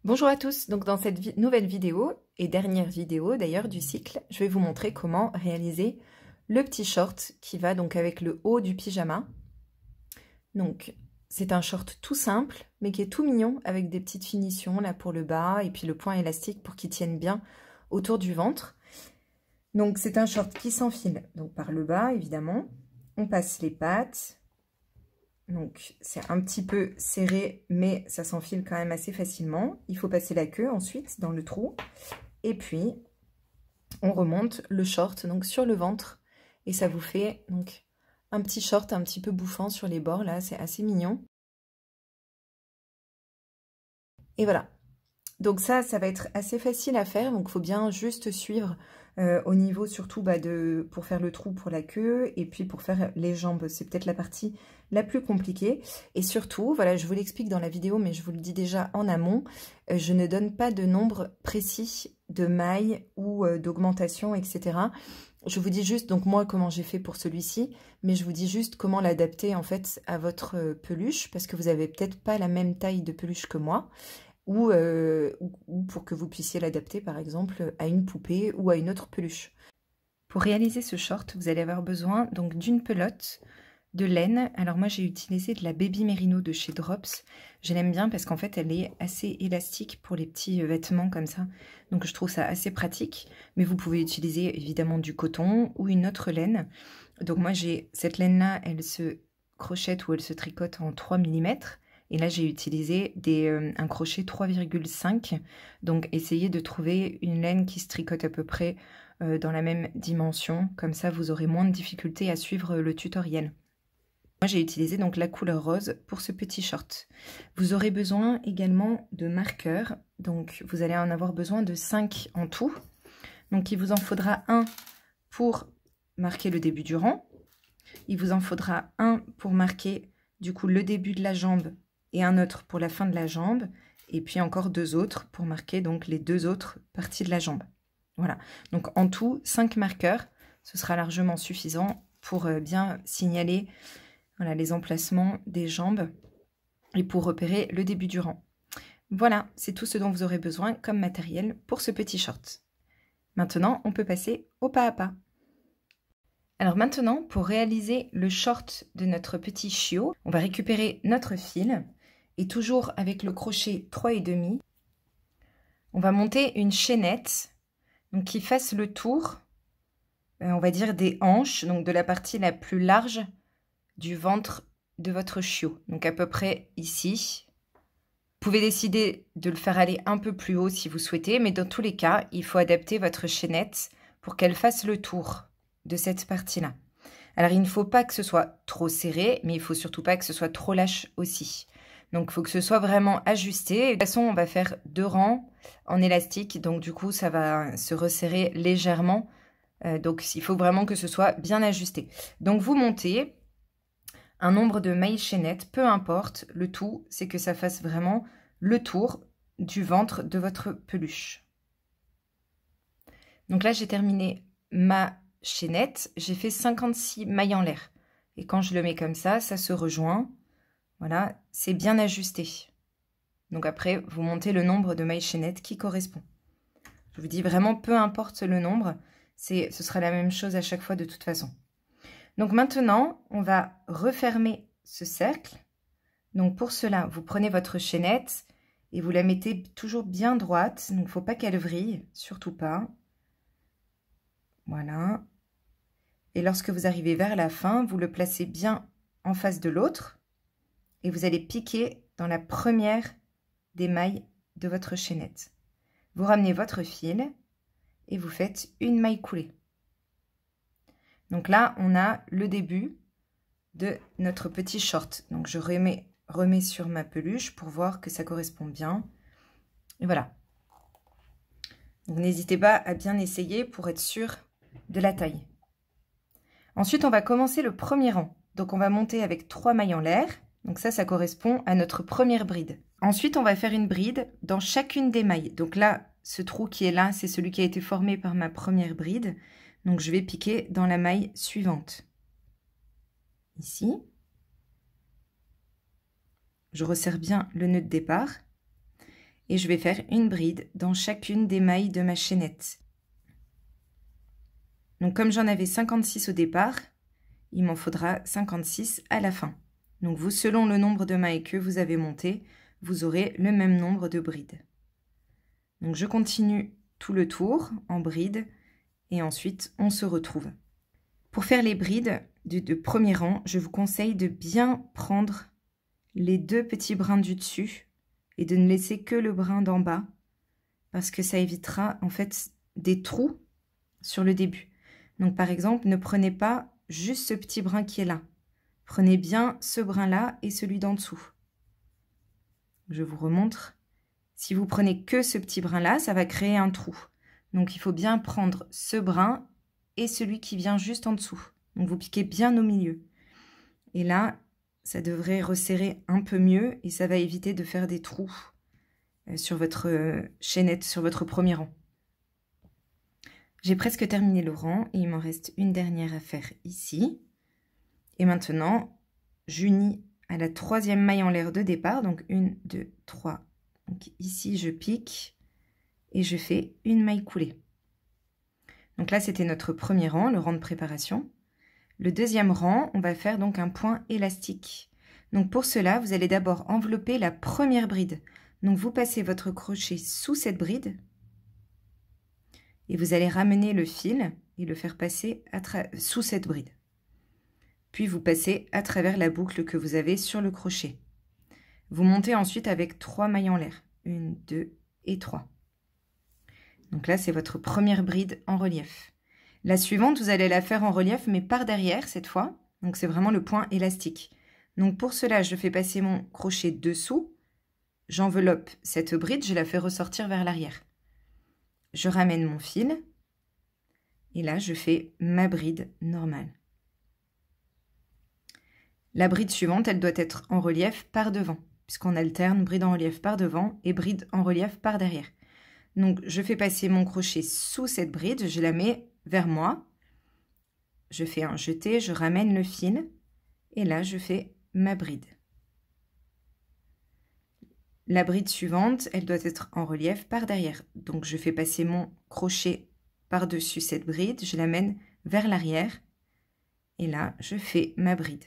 Bonjour à tous, donc dans cette nouvelle vidéo, et dernière vidéo d'ailleurs du cycle, je vais vous montrer comment réaliser le petit short qui va donc avec le haut du pyjama. Donc c'est un short tout simple, mais qui est tout mignon avec des petites finitions là pour le bas et puis le point élastique pour qu'il tienne bien autour du ventre. Donc c'est un short qui s'enfile donc par le bas évidemment, on passe les pattes. Donc c'est un petit peu serré, mais ça s'enfile quand même assez facilement. Il faut passer la queue ensuite dans le trou. Et puis, on remonte le short donc sur le ventre. Et ça vous fait donc un petit short un petit peu bouffant sur les bords. Là, c'est assez mignon. Et voilà. Donc ça va être assez facile à faire. Donc il faut bien juste suivre au niveau surtout pour faire le trou pour la queue et puis pour faire les jambes. C'est peut-être la partie la plus compliquée. Et surtout, voilà, je vous l'explique dans la vidéo, mais je vous le dis déjà en amont, je ne donne pas de nombre précis de mailles ou d'augmentation, etc. Je vous dis juste, donc moi, comment j'ai fait pour celui-ci, mais je vous dis juste comment l'adapter en fait à votre peluche, parce que vous n'avez peut-être pas la même taille de peluche que moi. Ou pour que vous puissiez l'adapter par exemple à une poupée ou à une autre peluche. Pour réaliser ce short, vous allez avoir besoin donc d'une pelote, de laine. Alors moi j'ai utilisé de la Baby Merino de chez Drops. Je l'aime bien parce qu'en fait elle est assez élastique pour les petits vêtements comme ça. Donc je trouve ça assez pratique. Mais vous pouvez utiliser évidemment du coton ou une autre laine. Donc moi j'ai cette laine là, elle se crochette ou elle se tricote en 3 mm. Et là, j'ai utilisé un crochet 3,5. Donc, essayez de trouver une laine qui se tricote à peu près dans la même dimension. Comme ça, vous aurez moins de difficultés à suivre le tutoriel. Moi, j'ai utilisé donc la couleur rose pour ce petit short. Vous aurez besoin également de marqueurs. Donc, vous allez en avoir besoin de 5 en tout. Donc, il vous en faudra un pour marquer le début du rang. Il vous en faudra un pour marquer du coup le début de la jambe et un autre pour la fin de la jambe, et puis encore 2 autres pour marquer donc les 2 autres parties de la jambe. Voilà, donc en tout 5 marqueurs, ce sera largement suffisant pour bien signaler voilà, les emplacements des jambes et pour repérer le début du rang. Voilà, c'est tout ce dont vous aurez besoin comme matériel pour ce petit short. Maintenant, on peut passer au pas à pas. Alors maintenant, pour réaliser le short de notre petit chiot, on va récupérer notre fil et toujours avec le crochet 3,5, on va monter une chaînette donc qui fasse le tour, on va dire des hanches, donc de la partie la plus large du ventre de votre chiot. Donc à peu près ici. Vous pouvez décider de le faire aller un peu plus haut si vous souhaitez, mais dans tous les cas, il faut adapter votre chaînette pour qu'elle fasse le tour de cette partie-là. Alors, il ne faut pas que ce soit trop serré, mais il ne faut surtout pas que ce soit trop lâche aussi. Donc, il faut que ce soit vraiment ajusté. De toute façon, on va faire 2 rangs en élastique. Donc, du coup, ça va se resserrer légèrement. Donc, il faut vraiment que ce soit bien ajusté. Donc, vous montez un nombre de mailles chaînettes, peu importe. Le tout, c'est que ça fasse vraiment le tour du ventre de votre peluche. Donc là, j'ai terminé ma chaînette, j'ai fait 56 mailles en l'air. Et quand je le mets comme ça se rejoint. Voilà, c'est bien ajusté. Donc après, vous montez le nombre de mailles chaînettes qui correspond. Je vous dis vraiment, peu importe le nombre, ce sera la même chose à chaque fois de toute façon. Donc maintenant, on va refermer ce cercle. Donc pour cela, vous prenez votre chaînette et vous la mettez toujours bien droite. Donc il ne faut pas qu'elle vrille, surtout pas. Voilà. Et lorsque vous arrivez vers la fin, vous le placez bien en face de l'autre et vous allez piquer dans la première des mailles de votre chaînette. Vous ramenez votre fil et vous faites une maille coulée. Donc là, on a le début de notre petit short. Donc je remets sur ma peluche pour voir que ça correspond bien. Et voilà. Donc n'hésitez pas à bien essayer pour être sûr de la taille. Ensuite, on va commencer le premier rang. Donc, on va monter avec 3 mailles en l'air. Donc ça correspond à notre première bride. Ensuite, on va faire une bride dans chacune des mailles. Donc là, ce trou qui est là, c'est celui qui a été formé par ma première bride. Donc, je vais piquer dans la maille suivante. Ici. Je resserre bien le nœud de départ. et je vais faire une bride dans chacune des mailles de ma chaînette. Donc comme j'en avais 56 au départ, il m'en faudra 56 à la fin. Donc vous, selon le nombre de mailles que vous avez monté, vous aurez le même nombre de brides. Donc je continue tout le tour en bride et ensuite on se retrouve. Pour faire les brides de premier rang, je vous conseille de bien prendre les deux petits brins du dessus et de ne laisser que le brin d'en bas parce que ça évitera en fait des trous sur le début. Donc par exemple, ne prenez pas juste ce petit brin qui est là. Prenez bien ce brin-là et celui d'en dessous. Je vous remontre. Si vous prenez que ce petit brin-là, ça va créer un trou. Donc il faut bien prendre ce brin et celui qui vient juste en dessous. Donc vous piquez bien au milieu. Et là, ça devrait resserrer un peu mieux et ça va éviter de faire des trous sur votre chaînette, sur votre premier rang. J'ai presque terminé le rang et il m'en reste une dernière à faire ici. Et maintenant, j'unis à la troisième maille en l'air de départ, donc 1, 2, 3. Donc ici, je pique et je fais une maille coulée. Donc là, c'était notre premier rang, le rang de préparation. Le deuxième rang, on va faire donc un point élastique. Donc pour cela, vous allez d'abord envelopper la première bride. Donc vous passez votre crochet sous cette bride et vous allez ramener le fil et le faire passer sous cette bride. Puis vous passez à travers la boucle que vous avez sur le crochet. Vous montez ensuite avec 3 mailles en l'air. 1, 2 et 3. Donc là, c'est votre première bride en relief. La suivante, vous allez la faire en relief, mais par derrière cette fois. Donc c'est vraiment le point élastique. Donc pour cela, je fais passer mon crochet dessous. J'enveloppe cette bride, je la fais ressortir vers l'arrière. Je ramène mon fil. Et là, je fais ma bride normale. La bride suivante, elle doit être en relief par devant, puisqu'on alterne bride en relief par devant et bride en relief par derrière. Donc, je fais passer mon crochet sous cette bride, je la mets vers moi. Je fais un jeté, je ramène le fil et là, je fais ma bride. La bride suivante, elle doit être en relief par derrière. Donc, je fais passer mon crochet par-dessus cette bride, je l'amène vers l'arrière et là, je fais ma bride.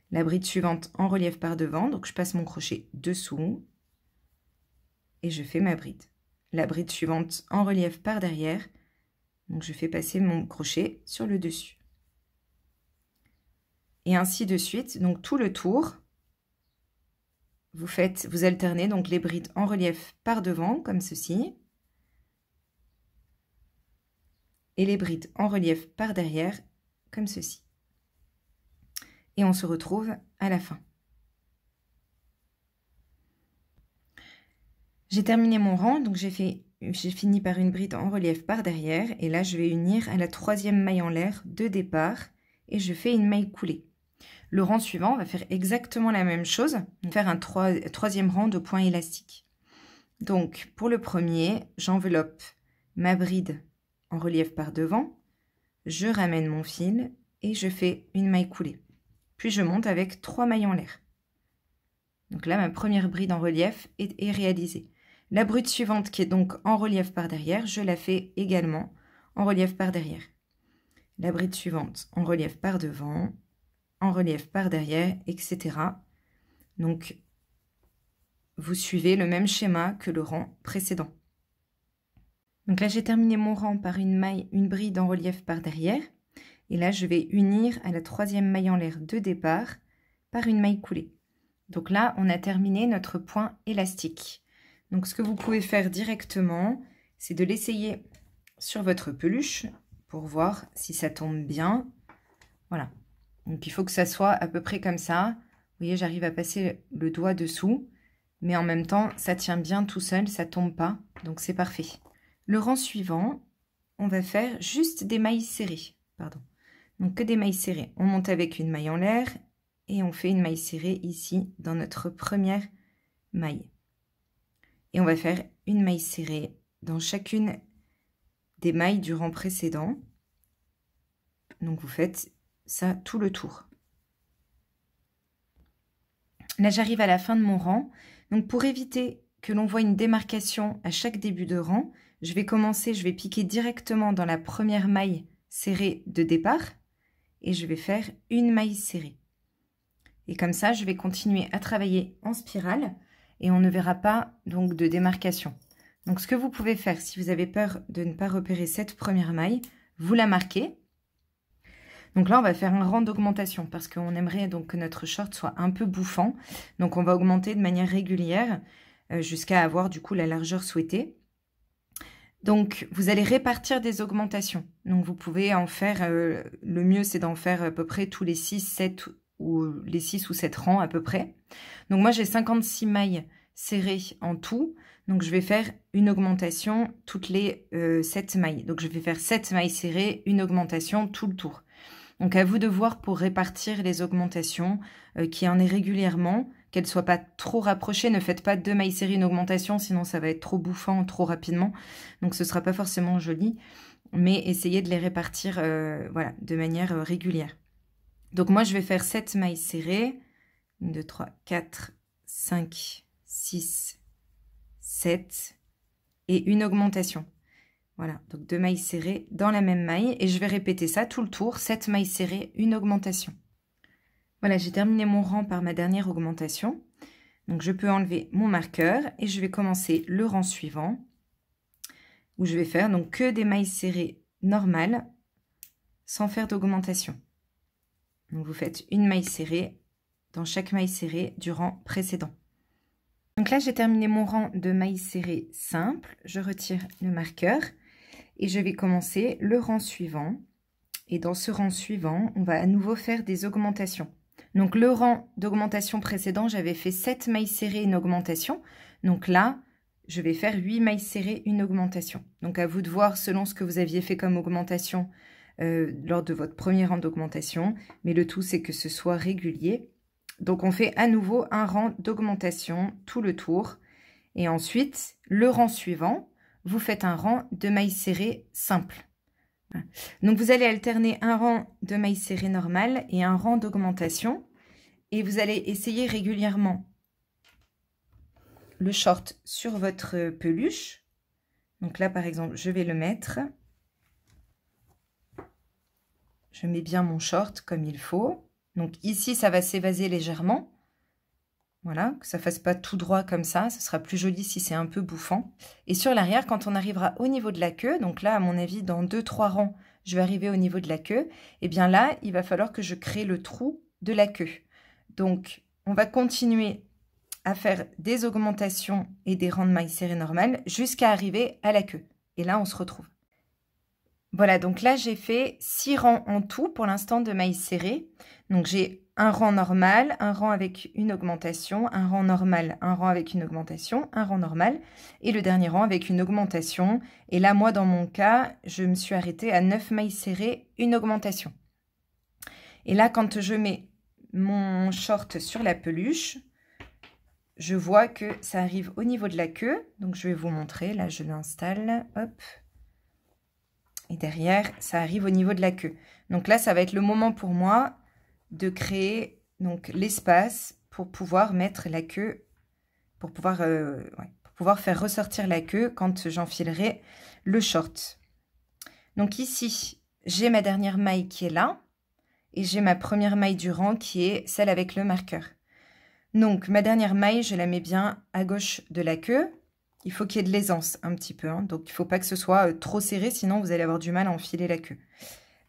La bride suivante en relief par devant, donc je passe mon crochet dessous et je fais ma bride. La bride suivante en relief par derrière, donc je fais passer mon crochet sur le dessus. Et ainsi de suite, donc tout le tour, vous alternez donc les brides en relief par devant, comme ceci, et les brides en relief par derrière, comme ceci. Et on se retrouve à la fin. J'ai terminé mon rang, donc j'ai fini par une bride en relief par derrière, et là je vais unir à la troisième maille en l'air de départ, et je fais une maille coulée. Le rang suivant, on va faire exactement la même chose, on va faire un troisième rang de points élastiques. Donc pour le premier, j'enveloppe ma bride en relief par devant, je ramène mon fil et je fais une maille coulée. Puis je monte avec 3 mailles en l'air. Donc là, ma première bride en relief est réalisée. La bride suivante, qui est donc en relief par derrière, je la fais également en relief par derrière. La bride suivante en relief par devant, en relief par derrière, etc. Donc, vous suivez le même schéma que le rang précédent. Donc là, j'ai terminé mon rang par une bride en relief par derrière. Et là, je vais unir à la troisième maille en l'air de départ par une maille coulée. Donc là, on a terminé notre point élastique. Donc ce que vous pouvez faire directement, c'est de l'essayer sur votre peluche pour voir si ça tombe bien. Voilà. Donc il faut que ça soit à peu près comme ça. Vous voyez, j'arrive à passer le doigt dessous, mais en même temps, ça tient bien tout seul, ça tombe pas. Donc c'est parfait. Le rang suivant, on va faire juste des mailles serrées. Pardon. Donc que des mailles serrées. On monte avec une maille en l'air et on fait une maille serrée ici dans notre première maille. Et on va faire une maille serrée dans chacune des mailles du rang précédent. Donc vous faites ça tout le tour. Là j'arrive à la fin de mon rang. Donc pour éviter que l'on voit une démarcation à chaque début de rang, je vais piquer directement dans la première maille serrée de départ et je vais faire une maille serrée. Et comme ça, je vais continuer à travailler en spirale et on ne verra pas donc de démarcation. Donc ce que vous pouvez faire, si vous avez peur de ne pas repérer cette première maille, vous la marquez. Donc là, on va faire un rang d'augmentation parce qu'on aimerait donc que notre short soit un peu bouffant. Donc on va augmenter de manière régulière jusqu'à avoir du coup la largeur souhaitée. Donc vous allez répartir des augmentations. Donc vous pouvez en faire, le mieux c'est d'en faire à peu près tous les 6, 7 ou les 6 ou 7 rangs à peu près. Donc moi j'ai 56 mailles serrées en tout. Donc je vais faire une augmentation toutes les 7 mailles. Donc je vais faire 7 mailles serrées, une augmentation tout le tour. Donc à vous de voir pour répartir les augmentations, qu'il y en ait régulièrement, qu'elles ne soient pas trop rapprochées. Ne faites pas 2 mailles serrées, une augmentation, sinon ça va être trop bouffant, trop rapidement. Donc ce ne sera pas forcément joli, mais essayez de les répartir voilà, de manière régulière. Donc moi je vais faire 7 mailles serrées, 1, 2, 3, 4, 5, 6, 7 et une augmentation. Voilà, donc 2 mailles serrées dans la même maille et je vais répéter ça tout le tour, 7 mailles serrées, une augmentation. Voilà, j'ai terminé mon rang par ma dernière augmentation. Donc je peux enlever mon marqueur et je vais commencer le rang suivant où je vais faire donc que des mailles serrées normales sans faire d'augmentation. Donc vous faites une maille serrée dans chaque maille serrée du rang précédent. Donc là, j'ai terminé mon rang de mailles serrées simples. Je retire le marqueur et je vais commencer le rang suivant. Et dans ce rang suivant, on va à nouveau faire des augmentations. Donc le rang d'augmentation précédent, j'avais fait 7 mailles serrées, une augmentation. Donc là, je vais faire 8 mailles serrées, une augmentation. Donc à vous de voir selon ce que vous aviez fait comme augmentation lors de votre premier rang d'augmentation. Mais le tout, c'est que ce soit régulier. Donc on fait à nouveau un rang d'augmentation tout le tour. Et ensuite, le rang suivant, vous faites un rang de mailles serrées simple. Donc vous allez alterner un rang de mailles serrées normales et un rang d'augmentation. Et vous allez essayer régulièrement le short sur votre peluche. Donc là, par exemple, je vais le mettre. Je mets bien mon short comme il faut. Donc ici, ça va s'évaser légèrement. Voilà, que ça ne fasse pas tout droit comme ça. Ce sera plus joli si c'est un peu bouffant. Et sur l'arrière, quand on arrivera au niveau de la queue, donc là, à mon avis, dans 2-3 rangs, je vais arriver au niveau de la queue. Et bien là, il va falloir que je crée le trou de la queue. Donc, on va continuer à faire des augmentations et des rangs de mailles serrées normales jusqu'à arriver à la queue. Et là, on se retrouve. Voilà, donc là, j'ai fait 6 rangs en tout pour l'instant de mailles serrées. Donc, j'ai un rang normal, un rang avec une augmentation, un rang normal, un rang avec une augmentation, un rang normal et le dernier rang avec une augmentation. Et là, moi, dans mon cas, je me suis arrêtée à 9 mailles serrées, une augmentation. Et là, quand je mets mon short sur la peluche, je vois que ça arrive au niveau de la queue. Donc, je vais vous montrer. Là, je l'installe. Hop. Et derrière, ça arrive au niveau de la queue. Donc là, ça va être le moment pour moi de créer donc l'espace pour pouvoir mettre la queue, pour pouvoir faire ressortir la queue quand j'enfilerai le short. Donc ici, j'ai ma dernière maille qui est là et j'ai ma première maille du rang qui est celle avec le marqueur. Donc ma dernière maille, je la mets bien à gauche de la queue. Il faut qu'il y ait de l'aisance un petit peu, hein. Donc il ne faut pas que ce soit trop serré, sinon vous allez avoir du mal à enfiler la queue.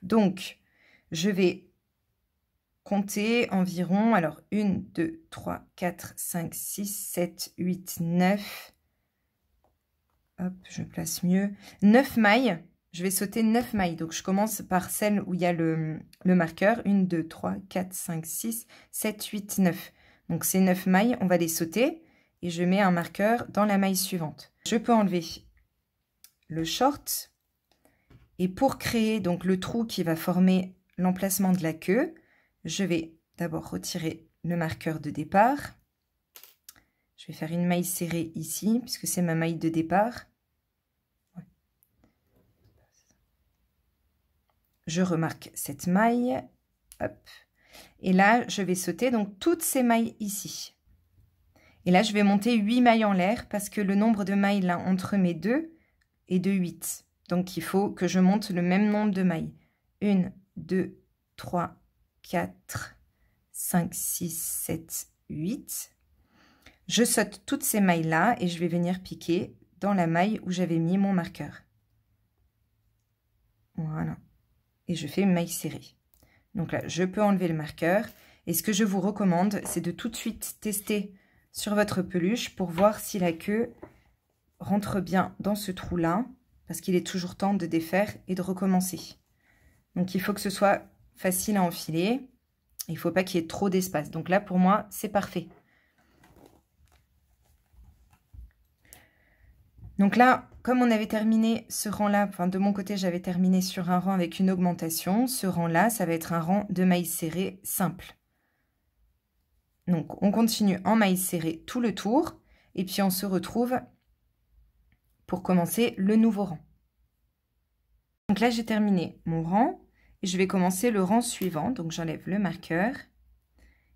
Donc je vais compter environ, alors 1, 2, 3, 4, 5, 6, 7, 8, 9. Hop, je place mieux. 9 mailles, je vais sauter 9 mailles. Donc je commence par celle où il y a le marqueur. 1, 2, 3, 4, 5, 6, 7, 8, 9. Donc ces 9 mailles, on va les sauter. Et je mets un marqueur dans la maille suivante. Je peux enlever le short. Et pour créer donc le trou qui va former l'emplacement de la queue, je vais d'abord retirer le marqueur de départ. Je vais faire une maille serrée ici, puisque c'est ma maille de départ. Je remarque cette maille. Hop. Et là, je vais sauter donc toutes ces mailles ici. Et là, je vais monter 8 mailles en l'air parce que le nombre de mailles là entre mes deux est de 8. Donc, il faut que je monte le même nombre de mailles. 1, 2, 3, 4, 5, 6, 7, 8. Je saute toutes ces mailles-là et je vais venir piquer dans la maille où j'avais mis mon marqueur. Voilà. Et je fais une maille serrée. Donc là, je peux enlever le marqueur. Et ce que je vous recommande, c'est de tout de suite tester sur votre peluche pour voir si la queue rentre bien dans ce trou-là, parce qu'il est toujours temps de défaire et de recommencer. Donc, il faut que ce soit facile à enfiler. Il ne faut pas qu'il y ait trop d'espace. Donc là, pour moi, c'est parfait. Donc là, comme on avait terminé ce rang-là, enfin de mon côté, j'avais terminé sur un rang avec une augmentation. Ce rang-là, ça va être un rang de mailles serrées simple. Donc, on continue en mailles serrées tout le tour. Et puis, on se retrouve pour commencer le nouveau rang. Donc là, j'ai terminé mon rang. Et je vais commencer le rang suivant. Donc, j'enlève le marqueur.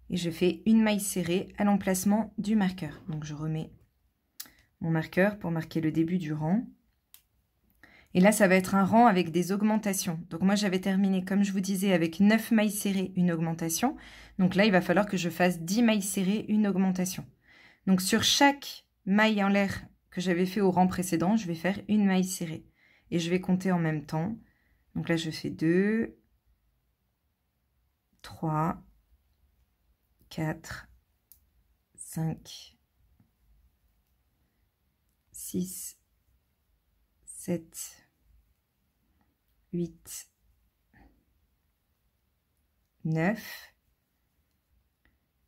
Et je fais une maille serrée à l'emplacement du marqueur. Donc, je remets mon marqueur pour marquer le début du rang. Et là, ça va être un rang avec des augmentations. Donc moi, j'avais terminé, comme je vous disais, avec 9 mailles serrées, une augmentation. Donc là, il va falloir que je fasse 10 mailles serrées, une augmentation. Donc sur chaque maille en l'air que j'avais fait au rang précédent, je vais faire une maille serrée. Et je vais compter en même temps. Donc là, je fais 2, 3, 4, 5, 6, 7, 8, 9,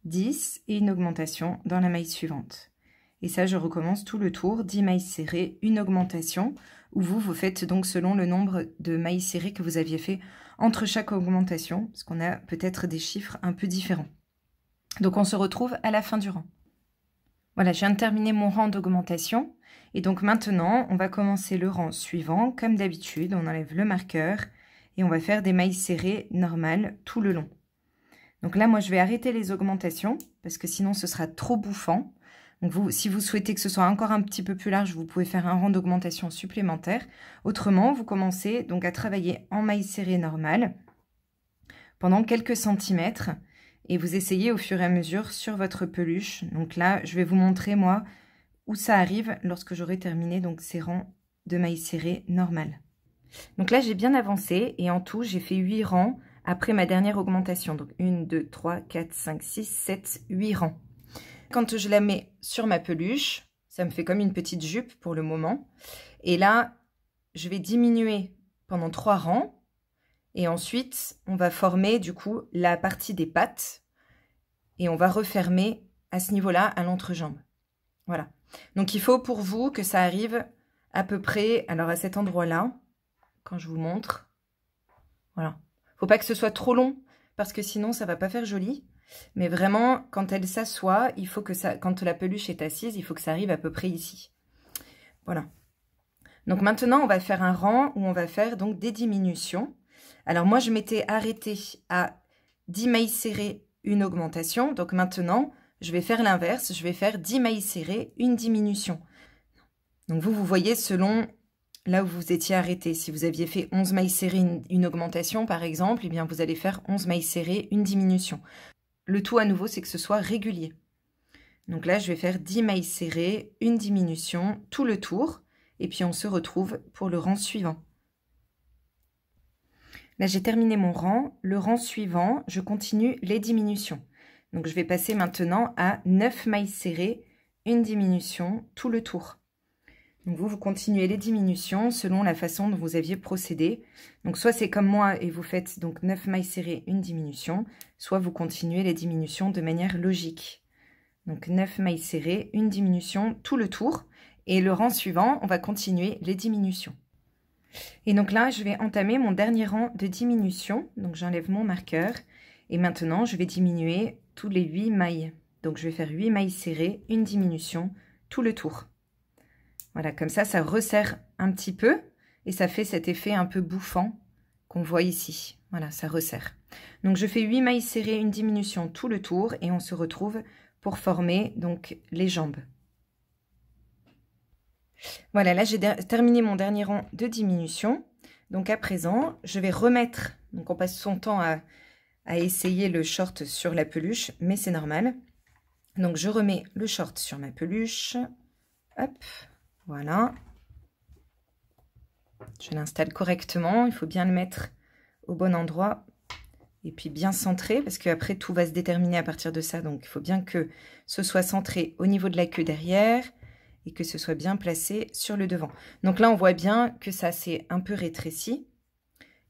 10 et une augmentation dans la maille suivante. Et ça, je recommence tout le tour, 10 mailles serrées, une augmentation, où vous faites donc selon le nombre de mailles serrées que vous aviez fait entre chaque augmentation, parce qu'on a peut-être des chiffres un peu différents. Donc, on se retrouve à la fin du rang. Voilà, je viens de terminer mon rang d'augmentation. Et donc maintenant, on va commencer le rang suivant. Comme d'habitude, on enlève le marqueur et on va faire des mailles serrées normales tout le long. Donc là, moi, je vais arrêter les augmentations parce que sinon, ce sera trop bouffant. Donc si vous souhaitez que ce soit encore un petit peu plus large, vous pouvez faire un rang d'augmentation supplémentaire. Autrement, vous commencez donc à travailler en mailles serrées normales pendant quelques centimètres et vous essayez au fur et à mesure sur votre peluche. Donc là, je vais vous montrer, moi, où ça arrive lorsque j'aurai terminé donc ces rangs de mailles serrées normales. Donc là, j'ai bien avancé et en tout, j'ai fait 8 rangs après ma dernière augmentation. Donc 1, 2, 3, 4, 5, 6, 7, 8 rangs. Quand je la mets sur ma peluche, ça me fait comme une petite jupe pour le moment. Et là, je vais diminuer pendant 3 rangs. Et ensuite, on va former du coup la partie des pattes. Et on va refermer à ce niveau-là à l'entrejambe. Voilà. Donc, il faut pour vous que ça arrive à peu près, alors à cet endroit-là, quand je vous montre. Voilà. Faut pas que ce soit trop long, parce que sinon, ça va pas faire joli. Mais vraiment, quand elle s'assoit, il faut que ça, quand la peluche est assise, il faut que ça arrive à peu près ici. Voilà. Donc maintenant, on va faire un rang où on va faire donc des diminutions. Alors moi, je m'étais arrêtée à 10 mailles serrées, une augmentation. Donc maintenant, je vais faire l'inverse, je vais faire 10 mailles serrées, une diminution. Donc vous voyez selon là où vous étiez arrêté. Si vous aviez fait 11 mailles serrées, une augmentation par exemple, eh bien vous allez faire 11 mailles serrées, une diminution. Le tout à nouveau, c'est que ce soit régulier. Donc là, je vais faire 10 mailles serrées, une diminution, tout le tour. Et puis on se retrouve pour le rang suivant. Là, j'ai terminé mon rang. Le rang suivant, je continue les diminutions. Donc, je vais passer maintenant à 9 mailles serrées, une diminution, tout le tour. Donc, vous continuez les diminutions selon la façon dont vous aviez procédé. Donc, soit c'est comme moi et vous faites donc 9 mailles serrées, une diminution, soit vous continuez les diminutions de manière logique. Donc, 9 mailles serrées, une diminution, tout le tour. Et le rang suivant, on va continuer les diminutions. Et donc là, je vais entamer mon dernier rang de diminution. Donc, j'enlève mon marqueur. Et maintenant, je vais diminuer tous les 8 mailles. Donc, je vais faire 8 mailles serrées, une diminution, tout le tour. Voilà, comme ça resserre un petit peu. Et ça fait cet effet un peu bouffant qu'on voit ici. Voilà, ça resserre. Donc, je fais 8 mailles serrées, une diminution, tout le tour. Et on se retrouve pour former donc les jambes. Voilà, là j'ai terminé mon dernier rang de diminution. Donc à présent, je vais remettre, donc on passe son temps à essayer le short sur la peluche, mais c'est normal. Donc je remets le short sur ma peluche. Hop, voilà. Je l'installe correctement, il faut bien le mettre au bon endroit. Et puis bien centré, parce qu'après tout va se déterminer à partir de ça. Donc il faut bien que ce soit centré au niveau de la queue derrière et que ce soit bien placé sur le devant. Donc là, on voit bien que ça s'est un peu rétréci.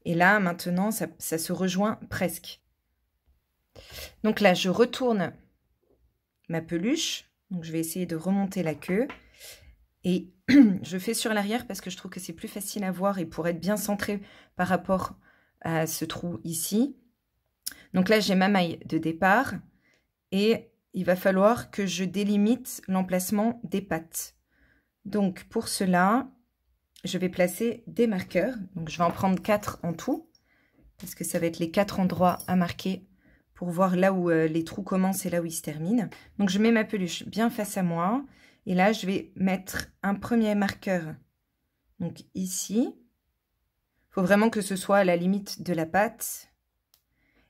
Et là, maintenant, ça se rejoint presque. Donc là, je retourne ma peluche. Donc je vais essayer de remonter la queue. Et je fais sur l'arrière parce que je trouve que c'est plus facile à voir et pour être bien centré par rapport à ce trou ici. Donc là, j'ai ma maille de départ et il va falloir que je délimite l'emplacement des pattes. Donc pour cela, je vais placer des marqueurs. Donc je vais en prendre 4 en tout parce que ça va être les 4 endroits à marquer pour voir là où les trous commencent et là où ils se terminent. Donc je mets ma peluche bien face à moi et là, je vais mettre un premier marqueur donc ici. Il faut vraiment que ce soit à la limite de la patte.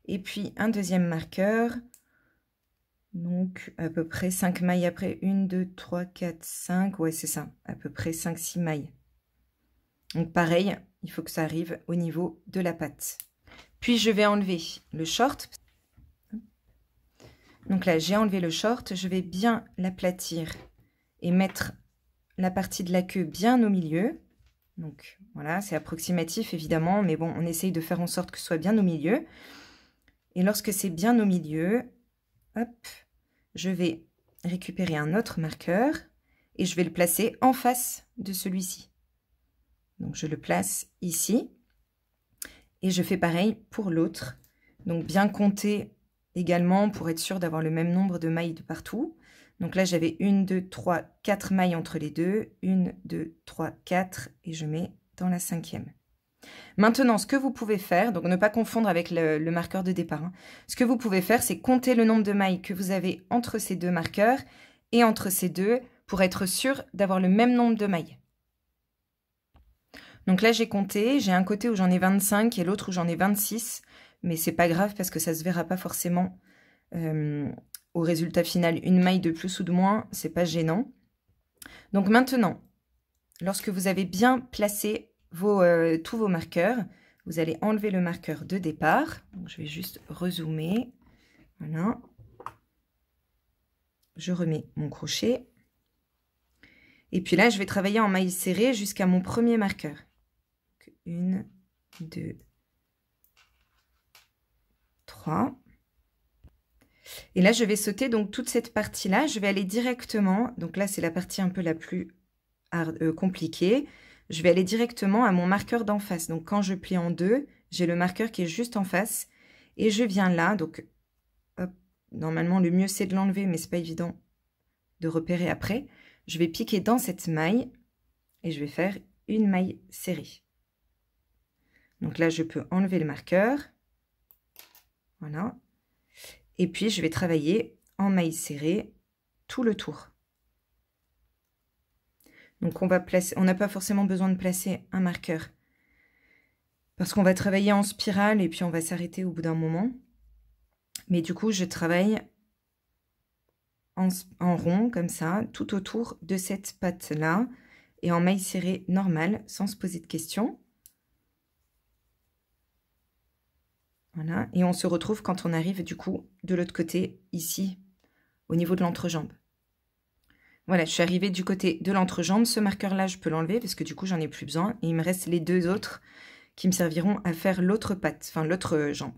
Et puis un deuxième marqueur, donc à peu près 5 mailles après, 1, 2, 3, 4, 5, ouais c'est ça, à peu près 5-6 mailles. Donc pareil, il faut que ça arrive au niveau de la patte. Puis je vais enlever le short. Donc là j'ai enlevé le short, je vais bien l'aplatir et mettre la partie de la queue bien au milieu. Donc voilà, c'est approximatif évidemment, mais bon, on essaye de faire en sorte que ce soit bien au milieu. Et lorsque c'est bien au milieu, hop, je vais récupérer un autre marqueur et je vais le placer en face de celui-ci. Donc je le place ici et je fais pareil pour l'autre. Donc bien compter également pour être sûr d'avoir le même nombre de mailles de partout. Donc là j'avais 1, 2, 3, 4 mailles entre les deux. 1, 2, 3, 4 et je mets dans la 5e. Maintenant, ce que vous pouvez faire, donc ne pas confondre avec le marqueur de départ, hein. Ce que vous pouvez faire, c'est compter le nombre de mailles que vous avez entre ces deux marqueurs et entre ces deux pour être sûr d'avoir le même nombre de mailles. Donc là, j'ai compté, j'ai un côté où j'en ai 25 et l'autre où j'en ai 26, mais c'est pas grave parce que ça se verra pas forcément au résultat final. Une maille de plus ou de moins, c'est pas gênant. Donc maintenant, lorsque vous avez bien placé tous vos marqueurs, vous allez enlever le marqueur de départ. Donc, je vais juste rezoomer. Voilà. Je remets mon crochet. Et puis là, je vais travailler en maille serrée jusqu'à mon premier marqueur. Donc, 1, 2, 3. Et là, je vais sauter donc toute cette partie-là. Je vais aller directement. Donc là, c'est la partie un peu la plus compliquée. Je vais aller directement à mon marqueur d'en face. Donc, quand je plie en deux, j'ai le marqueur qui est juste en face. Et je viens là. Donc, hop, normalement, le mieux, c'est de l'enlever, mais c'est pas évident de repérer après. Je vais piquer dans cette maille et je vais faire une maille serrée. Donc là, je peux enlever le marqueur. Voilà. Et puis, je vais travailler en maille serrée tout le tour. Donc, on n'a pas forcément besoin de placer un marqueur parce qu'on va travailler en spirale et puis on va s'arrêter au bout d'un moment. Mais du coup, je travaille en rond, comme ça, tout autour de cette patte-là et en maille serrée normale, sans se poser de questions. Voilà, et on se retrouve quand on arrive du coup de l'autre côté, ici, au niveau de l'entrejambe. Voilà, je suis arrivée du côté de l'entrejambe. Ce marqueur-là, je peux l'enlever parce que du coup, j'en ai plus besoin. Et il me reste les deux autres qui me serviront à faire l'autre patte, enfin l'autre jambe.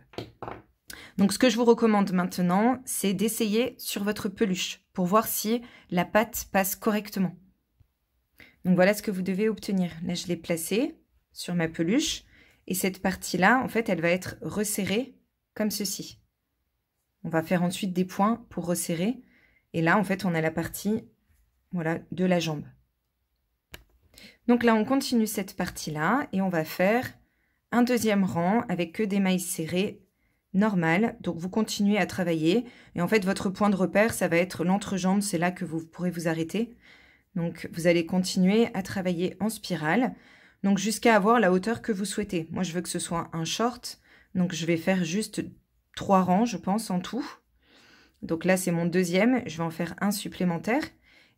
Donc, ce que je vous recommande maintenant, c'est d'essayer sur votre peluche pour voir si la patte passe correctement. Donc, voilà ce que vous devez obtenir. Là, je l'ai placé sur ma peluche. Et cette partie-là, en fait, elle va être resserrée comme ceci. On va faire ensuite des points pour resserrer. Et là, en fait, on a la partie, voilà, de la jambe. Donc là, on continue cette partie-là et on va faire un deuxième rang avec que des mailles serrées normal. Donc, vous continuez à travailler. Et en fait, votre point de repère, ça va être l'entrejambe. C'est là que vous pourrez vous arrêter. Donc, vous allez continuer à travailler en spirale. Donc, jusqu'à avoir la hauteur que vous souhaitez. Moi, je veux que ce soit un short. Donc, je vais faire juste 3 rangs, je pense, en tout. Donc là, c'est mon deuxième. Je vais en faire un supplémentaire.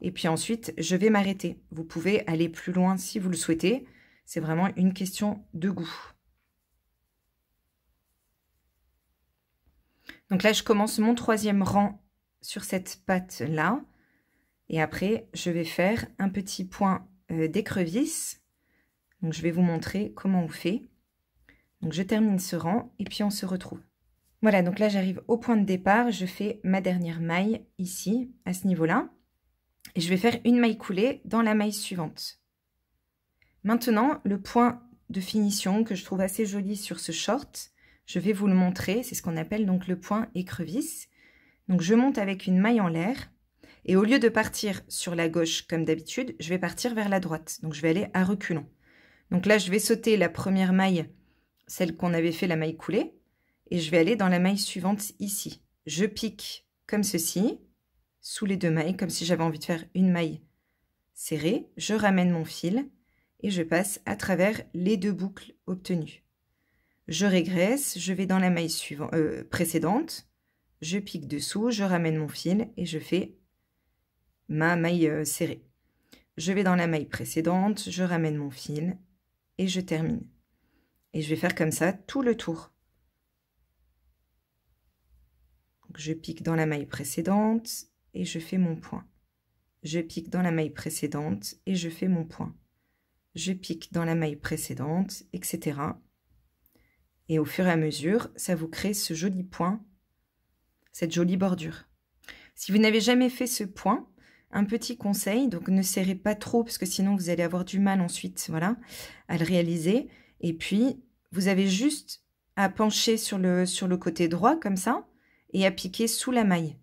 Et puis ensuite, je vais m'arrêter. Vous pouvez aller plus loin si vous le souhaitez. C'est vraiment une question de goût. Donc là, je commence mon 3e rang sur cette patte-là. Et après, je vais faire un petit point d'écrevisse. Donc, je vais vous montrer comment on fait. Donc, je termine ce rang et puis on se retrouve. Voilà, donc là, j'arrive au point de départ. Je fais ma dernière maille ici, à ce niveau-là. Et je vais faire une maille coulée dans la maille suivante. Maintenant, le point de finition que je trouve assez joli sur ce short, je vais vous le montrer. C'est ce qu'on appelle donc le point écrevisse. Donc, je monte avec une maille en l'air. Et au lieu de partir sur la gauche comme d'habitude, je vais partir vers la droite. Donc, je vais aller à reculons. Donc là, je vais sauter la première maille, celle qu'on avait fait la maille coulée. Et je vais aller dans la maille suivante ici. Je pique comme ceci, sous les 2 mailles, comme si j'avais envie de faire une maille serrée. Je ramène mon fil et je passe à travers les 2 boucles obtenues. Je régresse, je vais dans la maille précédente, je pique dessous, je ramène mon fil et je fais ma maille serrée. Je vais dans la maille précédente, je ramène mon fil et je termine. Et je vais faire comme ça tout le tour. Donc, je pique dans la maille précédente et je fais mon point. Je pique dans la maille précédente et je fais mon point. Je pique dans la maille précédente, etc. Et au fur et à mesure, ça vous crée ce joli point, cette jolie bordure. Si vous n'avez jamais fait ce point, un petit conseil, donc ne serrez pas trop parce que sinon vous allez avoir du mal ensuite, voilà, à le réaliser. Et puis, vous avez juste à pencher sur le côté droit comme ça et à piquer sous la maille.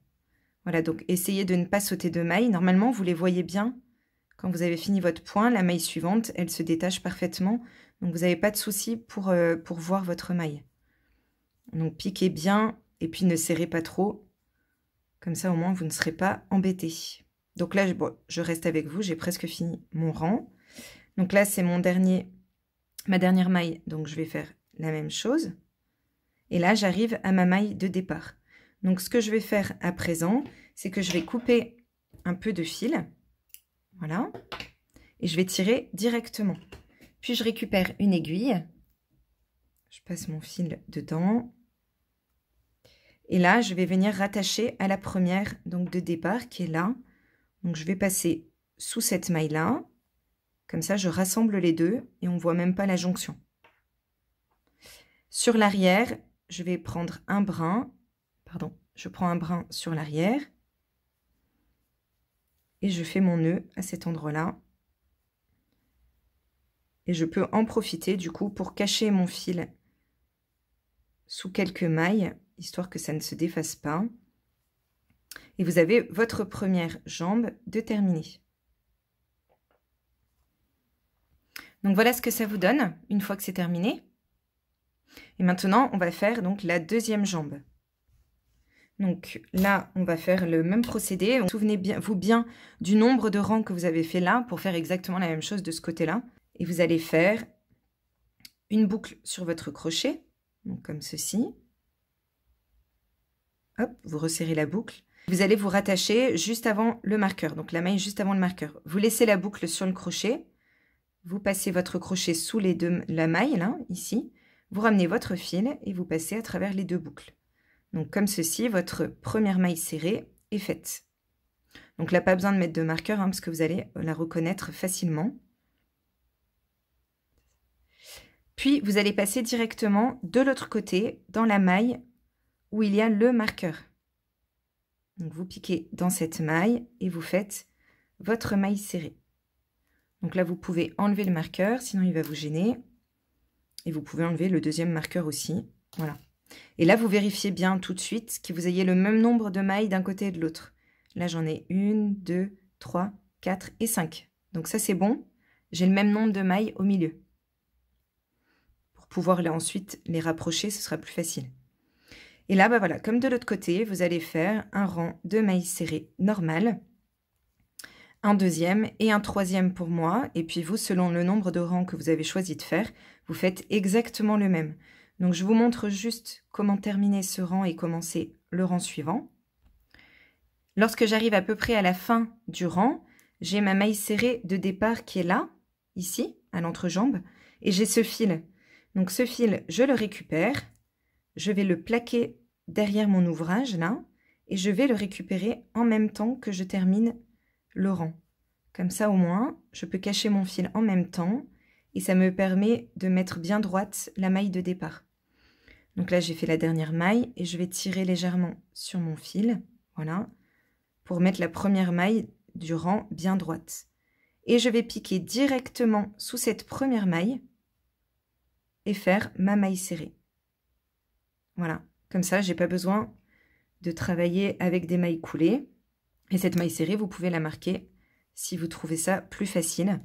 Voilà, donc essayez de ne pas sauter de mailles. Normalement, vous les voyez bien. Quand vous avez fini votre point, la maille suivante, elle se détache parfaitement. Donc, vous n'avez pas de souci pour voir votre maille. Donc, piquez bien et puis ne serrez pas trop. Comme ça, au moins, vous ne serez pas embêtés. Donc là, je reste avec vous. J'ai presque fini mon rang. Donc là, c'est ma dernière maille. Donc, je vais faire la même chose. Et là, j'arrive à ma maille de départ. Donc, ce que je vais faire à présent, c'est que je vais couper un peu de fil. Voilà. Et je vais tirer directement. Puis, je récupère une aiguille. Je passe mon fil dedans. Et là, je vais venir rattacher à la première donc de départ qui est là. Donc, je vais passer sous cette maille-là. Comme ça, je rassemble les deux et on ne voit même pas la jonction. Sur l'arrière, je vais prendre un brin. Pardon, je prends un brin sur l'arrière et je fais mon nœud à cet endroit-là. Et je peux en profiter du coup pour cacher mon fil sous quelques mailles, histoire que ça ne se défasse pas. Et vous avez votre première jambe de terminée. Donc voilà ce que ça vous donne une fois que c'est terminé. Et maintenant, on va faire donc la deuxième jambe. Donc là, on va faire le même procédé. Souvenez-vous bien du nombre de rangs que vous avez fait là pour faire exactement la même chose de ce côté-là. Et vous allez faire une boucle sur votre crochet, donc comme ceci. Hop, vous resserrez la boucle. Vous allez vous rattacher juste avant le marqueur, donc la maille juste avant le marqueur. Vous laissez la boucle sur le crochet. Vous passez votre crochet sous la maille, là, ici. Vous ramenez votre fil et vous passez à travers les 2 boucles. Donc, comme ceci, votre première maille serrée est faite. Donc là, pas besoin de mettre de marqueur, parce que vous allez la reconnaître facilement. Puis, vous allez passer directement de l'autre côté, dans la maille où il y a le marqueur. Donc, vous piquez dans cette maille et vous faites votre maille serrée. Donc là, vous pouvez enlever le marqueur, sinon il va vous gêner. Et vous pouvez enlever le deuxième marqueur aussi. Voilà. Et là, vous vérifiez bien tout de suite que vous ayez le même nombre de mailles d'un côté et de l'autre. Là, j'en ai 1, 2, 3, 4 et 5. Donc ça, c'est bon. J'ai le même nombre de mailles au milieu. Pour pouvoir ensuite les rapprocher, ce sera plus facile. Et là, bah voilà, comme de l'autre côté, vous allez faire un rang de mailles serrées normal, un deuxième et un troisième pour moi. Et puis vous, selon le nombre de rangs que vous avez choisi de faire, vous faites exactement le même. Donc je vous montre juste comment terminer ce rang et commencer le rang suivant. Lorsque j'arrive à peu près à la fin du rang, j'ai ma maille serrée de départ qui est là, ici, à l'entrejambe, et j'ai ce fil. Donc ce fil, je le récupère, je vais le plaquer derrière mon ouvrage, là, et je vais le récupérer en même temps que je termine le rang. Comme ça, au moins, je peux cacher mon fil en même temps, et ça me permet de mettre bien droite la maille de départ. Donc là, j'ai fait la dernière maille, et je vais tirer légèrement sur mon fil, voilà, pour mettre la première maille du rang bien droite. Et je vais piquer directement sous cette première maille et faire ma maille serrée. Voilà, comme ça, j'ai pas besoin de travailler avec des mailles coulées. Et cette maille serrée, vous pouvez la marquer si vous trouvez ça plus facile.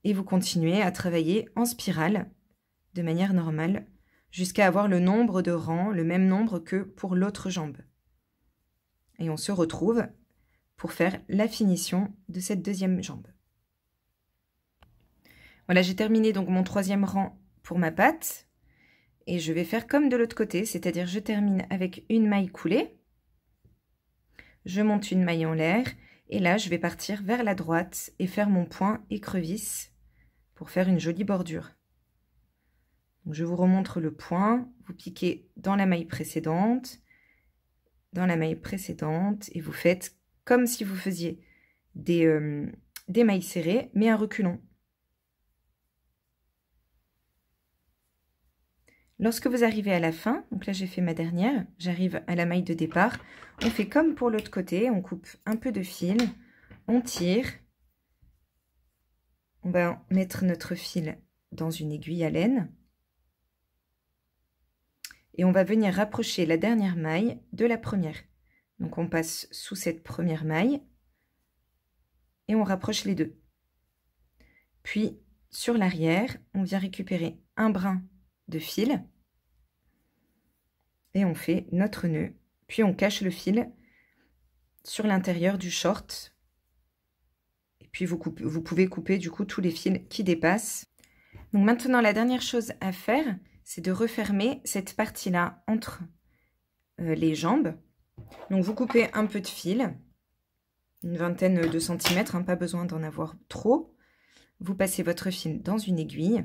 Et vous continuez à travailler en spirale de manière normale jusqu'à avoir le nombre de rangs, le même nombre que pour l'autre jambe. Et on se retrouve pour faire la finition de cette deuxième jambe. Voilà, j'ai terminé donc mon troisième rang pour ma patte. Et je vais faire comme de l'autre côté, c'est-à-dire je termine avec une maille coulée. Je monte une maille en l'air. Et là, je vais partir vers la droite et faire mon point écrevisse pour faire une jolie bordure. Donc, je vous remontre le point. Vous piquez dans la maille précédente, et vous faites comme si vous faisiez des mailles serrées, mais un reculon. Lorsque vous arrivez à la fin, donc là j'ai fait ma dernière, j'arrive à la maille de départ, on fait comme pour l'autre côté, on coupe un peu de fil, on tire, on va mettre notre fil dans une aiguille à laine et on va venir rapprocher la dernière maille de la première. Donc on passe sous cette première maille et on rapproche les deux. Puis sur l'arrière, on vient récupérer un brin de fil et on fait notre nœud, puis on cache le fil sur l'intérieur du short et puis vous pouvez couper du coup tous les fils qui dépassent. Donc maintenant la dernière chose à faire, c'est de refermer cette partie-là entre les jambes. Donc vous coupez un peu de fil, une vingtaine de centimètres, hein, pas besoin d'en avoir trop. Vous passez votre fil dans une aiguille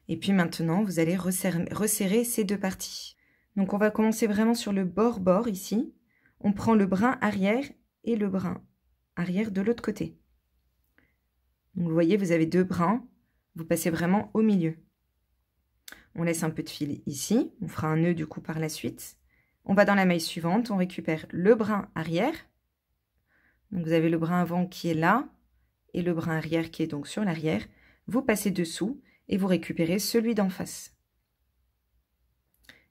et puis maintenant vous allez resserrer ces deux parties. Donc on va commencer vraiment sur le bord ici. On prend le brin arrière et le brin arrière de l'autre côté. Donc vous voyez, vous avez deux brins, vous passez vraiment au milieu. On laisse un peu de fil ici, on fera un nœud du coup par la suite. On va dans la maille suivante, on récupère le brin arrière. Donc vous avez le brin avant qui est là et le brin arrière qui est donc sur l'arrière. Vous passez dessous et vous récupérez celui d'en face.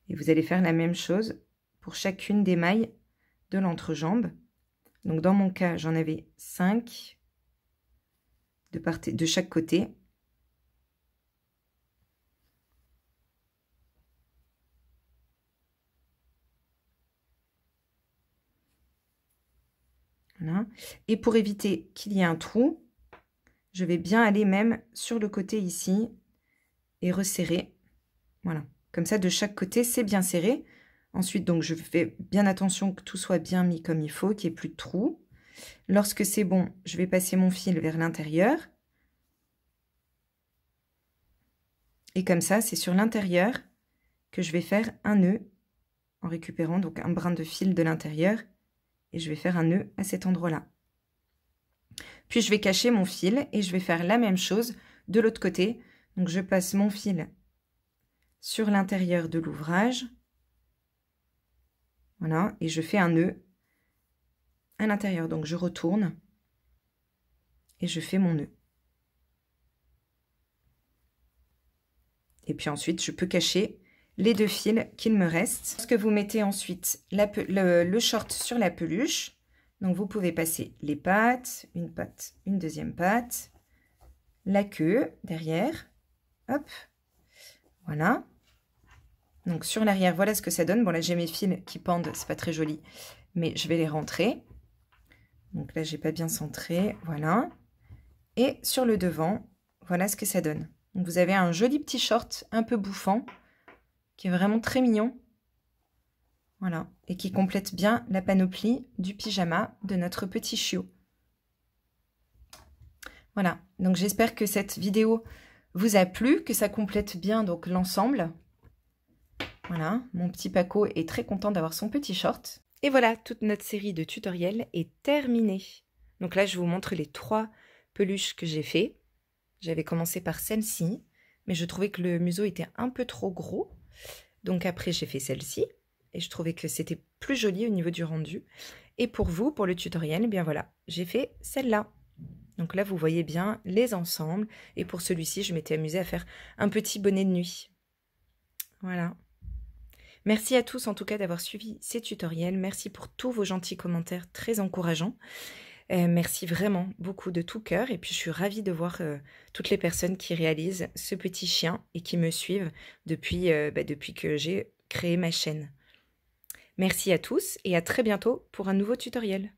Et vous allez faire la même chose pour chacune des mailles de l'entrejambe. Donc dans mon cas, j'en avais 5 de chaque côté. Voilà. Et pour éviter qu'il y ait un trou, je vais bien aller même sur le côté ici et resserrer. Voilà. Comme ça, de chaque côté, c'est bien serré. Ensuite, donc, je fais bien attention que tout soit bien mis comme il faut, qu'il n'y ait plus de trous. Lorsque c'est bon, je vais passer mon fil vers l'intérieur. Et comme ça, c'est sur l'intérieur que je vais faire un nœud en récupérant donc un brin de fil de l'intérieur. Et je vais faire un nœud à cet endroit-là. Puis, je vais cacher mon fil et je vais faire la même chose de l'autre côté. Donc, je passe mon fil sur l'intérieur de l'ouvrage. Voilà, et je fais un nœud à l'intérieur. Donc, je retourne et je fais mon nœud. Et puis ensuite, je peux cacher les deux fils qu'il me reste. Lorsque vous mettez ensuite le short sur la peluche, donc vous pouvez passer les pattes, une deuxième patte, la queue derrière, hop, voilà. Donc sur l'arrière, voilà ce que ça donne. Bon là j'ai mes fils qui pendent, c'est pas très joli, mais je vais les rentrer. Donc là j'ai pas bien centré, voilà. Et sur le devant, voilà ce que ça donne. Donc vous avez un joli petit short un peu bouffant, qui est vraiment très mignon. Voilà, et qui complète bien la panoplie du pyjama de notre petit chiot. Voilà, donc j'espère que cette vidéo vous a plu, que ça complète bien donc l'ensemble. Voilà, mon petit Paco est très content d'avoir son petit short. Et voilà, toute notre série de tutoriels est terminée. Donc là, je vous montre les 3 peluches que j'ai fait. J'avais commencé par celle-ci, mais je trouvais que le museau était un peu trop gros. Donc après, j'ai fait celle-ci, et je trouvais que c'était plus joli au niveau du rendu. Et pour vous, pour le tutoriel, eh bien voilà, j'ai fait celle-là. Donc là, vous voyez bien les ensembles. Et pour celui-ci, je m'étais amusée à faire un petit bonnet de nuit. Voilà. Merci à tous en tout cas d'avoir suivi ces tutoriels. Merci pour tous vos gentils commentaires très encourageants. Merci vraiment beaucoup de tout cœur. Et puis je suis ravie de voir toutes les personnes qui réalisent ce petit chien et qui me suivent depuis que j'ai créé ma chaîne. Merci à tous et à très bientôt pour un nouveau tutoriel.